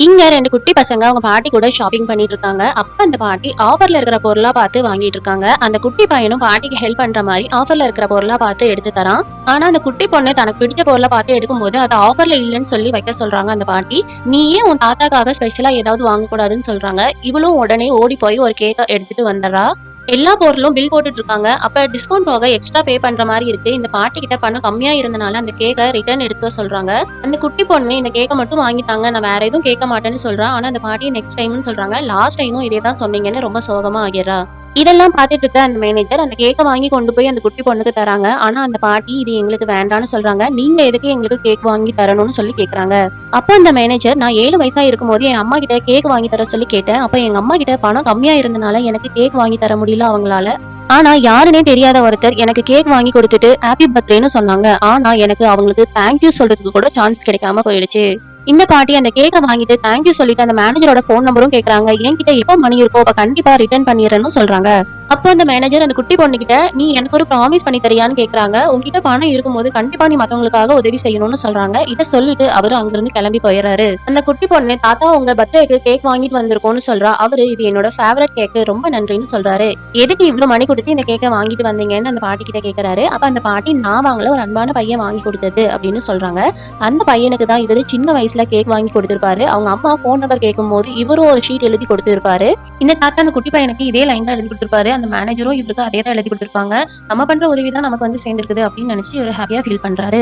இங்க 2 குட்டி பசங்க அவங்க பாட்டி கூட ஷாப்பிங் பண்ணிட்டு இருக்காங்க. அப்ப அந்த பாட்டி ஆஃபர்ல இருக்கிற பொருளா பார்த்து வாங்கிட்டு இருக்காங்க. அந்த குட்டி பையனும் பாட்டிக்கு ஹெல்ப் பண்ற மாதிரி ஆஃபர்ல இருக்கிற பொருளா பார்த்து எடுத்து தரான். ஆனா அந்த குட்டி பொண்ணு தனக்கு பிடிச்ச பொருளை பார்த்து எடுக்கும்போது அது ஆஃபர்ல இல்லைன்னு சொல்லி வைக்க சொல்றாங்க அந்த பாட்டி. நீயே உன் தாத்தாக்காக ஸ்பெஷலா ஏதாவது வாங்கக்கூடாதுன்னு சொல்றாங்க. இவளும் உடனே ஓடி போய் ஒரு கேக்க எடுத்துட்டு வந்துடுறா. எல்லா பொருளும் பில் போட்டுட்டு இருக்காங்க. அப்ப டிஸ்கவுண்ட் போக எக்ஸ்ட்ரா பே பண்ற மாதிரி இருக்கு. இந்த பாட்டி கிட்ட பணம் கம்மியா இருந்தனால அந்த கேக்க ரிட்டர்ன் எடுக்க சொல்றாங்க. அந்த குட்டி பொண்ணு இந்த கேக்க மட்டும் வாங்கித்தாங்க, நான் வேற எதுவும் கேட்க மாட்டேன்னு சொல்றா. ஆனா அந்த பாட்டி நெக்ஸ்ட் டைம்னு சொல்றாங்க. லாஸ்ட் டைமும் இதே தான் சொன்னீங்கன்னு ரொம்ப சோகமா ஆகிறா. இதெல்லாம் பார்த்துட்டு இருக்க அந்த மேனேஜர் அந்த கேக்க வாங்கி கொண்டு போய் அந்த குட்டி பொண்ணுக்கு தராங்க. ஆனா அந்த பாட்டி இது எங்களுக்கு வேண்டான்னு சொல்றாங்க. நீங்க எதுக்கு எங்களுக்கு கேக் வாங்கி தரணும்னு சொல்லி கேக்குறாங்க. அப்போ அந்த மேனேஜர் நான் 7 வயசா இருக்கும்போது என் அம்மா கிட்ட கேக் வாங்கி தர சொல்லி கேட்டேன். அப்ப எங்க அம்மா கிட்ட பணம் கம்மியா இருந்தனால எனக்கு கேக் வாங்கி தர முடியல அவங்களால. ஆனா யாருன்னே தெரியாத ஒருத்தர் எனக்கு கேக் வாங்கி கொடுத்துட்டு ஹாப்பி பர்த்டேன்னு சொன்னாங்க. ஆனா எனக்கு அவங்களுக்கு தேங்க்யூ சொல்றதுக்கு கூட சான்ஸ் கிடைக்காம போயிடுச்சு. இந்த பாட்டி அந்த கேக்க வாங்கிட்டு தேங்க்யூ சொல்லிட்டு அந்த மேனேஜரோட போன் நம்பரும் கேக்குறாங்க. என்கிட்ட எப்போ மணி இருக்கோ அப்ப கண்டிப்பா ரிட்டர்ன் பண்ணிடுறேன்னு சொல்றாங்க. அப்போ அந்த மேனேஜர் அந்த குட்டி பொண்ணு கிட்ட நீ எனக்கு ஒரு ப்ராமிஸ் பண்ணி தரியான்னு கேக்குறாங்க. உங்ககிட்ட பணம் இருக்கும்போது கண்டிப்பா நீ மத்தவங்களுக்காக உதவி செய்யணும்னு சொல்றாங்க. இத சொல்லிட்டு அவரு அங்கிருந்து கிளம்பி போயிடுறாரு. அந்த குட்டி பொண்ணு தாத்தா உங்க பர்த்டேக்கு கேக் வாங்கிட்டு வந்திருக்கோம்னு சொல்றா. அவரு இது என்னோட ஃபேவரட் கேக், ரொம்ப நன்றின்னு சொல்றாரு. எதுக்கு இவ்வளவு மணி கொடுத்து இந்த கேக்க வாங்கிட்டு வந்தீங்கன்னு அந்த பாட்டி கிட்ட கேக்குறாரு. அப்ப அந்த பாட்டி நான் வாங்கல, ஒரு அன்பான பையன் வாங்கி கொடுத்தது அப்படின்னு சொல்றாங்க. அந்த பையனுக்கு தான் இவரு சின்ன வயசுல கேக் வாங்கி கொடுத்திருப்பாரு. அவங்க அம்மா போன் நம்பர் கேட்கும் போது இவரும் ஒரு ஷீட் எழுதி கொடுத்திருப்பாரு. இந்த தாத்தா அந்த குட்டி பையனுக்கு இதே லைன் தான் எழுதி கொடுத்திருப்பாரு. அந்த மேனேஜரும் இவருக்கு அதே தான் எழுதி கொடுத்திருப்பாங்க. நம்ம பண்ற உதவி தான் நமக்கு வந்து சேர்ந்திருக்குது அப்படின்னு நினைச்சு இவர் ஹாப்பியா ஃபீல் பண்றாரு.